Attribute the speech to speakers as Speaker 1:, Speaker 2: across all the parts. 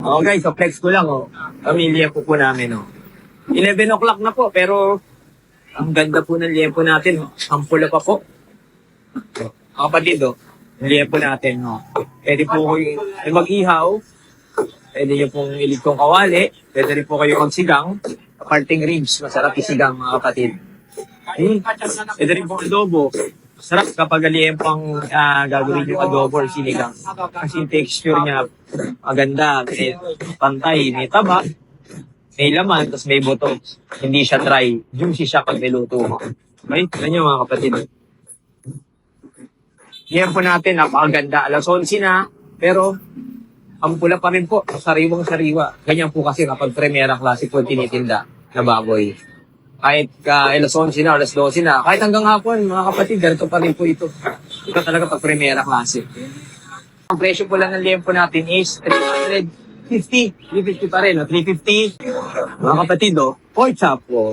Speaker 1: Okay, so flex ko lang, oh. Pamilya po namin, oh. 11 o'clock na po, pero ang ganda po ng liempo natin, oh. Ang pula pa po. Mga kapatid, oh. Yung liempo natin, oh. Pwede po kayo mag-ihaw. Pwede nyo pong iligtong kawali. Pwede rin po kayo magsigang. Parting ribs, masarap isigang, mga kapatid. Pwede rin po adobo. Sarap kapag liempang gagawin yung adobo or sinigang. Kasi yung texture niya, maganda. May pantay, may taba, may laman, tapos may buto. Hindi siya dry. Juicy siya pag niluto mo. Okay? Ganyan mga kapatid. Liempo natin, napakaganda. Alas 11 na, pero ang pula pa rin po. Sariwang-sariwa. Ganyan po kasi kapag premiera klase po tinitinda na baboy. Kahit alas 11 na, alas 12 na, kahit hanggang hapon, mga kapatid, ganito pa rin po ito. Ito talaga pag premiera klase. Ang presyo po lang ng liempo natin is 350 pa rin, no? 350. Mga kapatid, oh, pork chop, oh.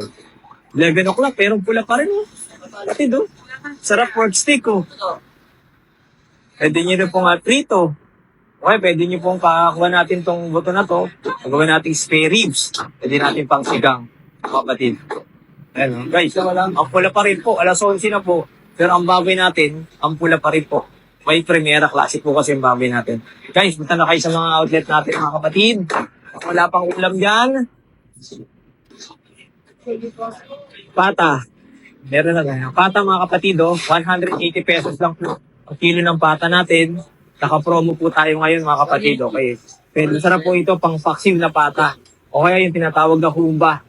Speaker 1: 11 o'clock, pero pula pa rin, oh. Kapatid, oh. Sarap pork steak, oh. Pwede nyo na pong prito. Okay, pwede nyo pong pakakuha natin tong buto na to. Pagawin natin spare ribs. Pwede natin pang sigang, mga kapatid. Ayan, guys, ang pula pa rin po. Alas 11 na po. Pero ang baboy natin, ang pula pa rin po. May premiera klase po kasi ang baboy natin. Guys, punta na kayo sa mga outlet natin, mga kapatid. Wala pang ulam dyan. Pata. Meron na ganyan. Pata, mga kapatid, oh, 180 pesos lang po. Ang kilo ng pata natin. Naka-promo po tayo ngayon, mga kapatid. Okay. Pero sarap po ito, pang paksiw na pata. O kaya yung tinatawag na humba.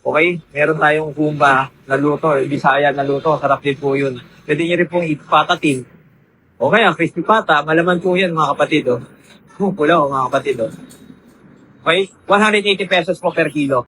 Speaker 1: Okay? Meron tayong humba na luto, Bisaya na luto. Sarap din po yun. Pwede nyo rin pong ipatatin. Okay, ang crispy pata, malaman po yan, mga kapatid. Oh. Pula, oh, mga kapatid. Oh. Okay? 180 pesos po per kilo.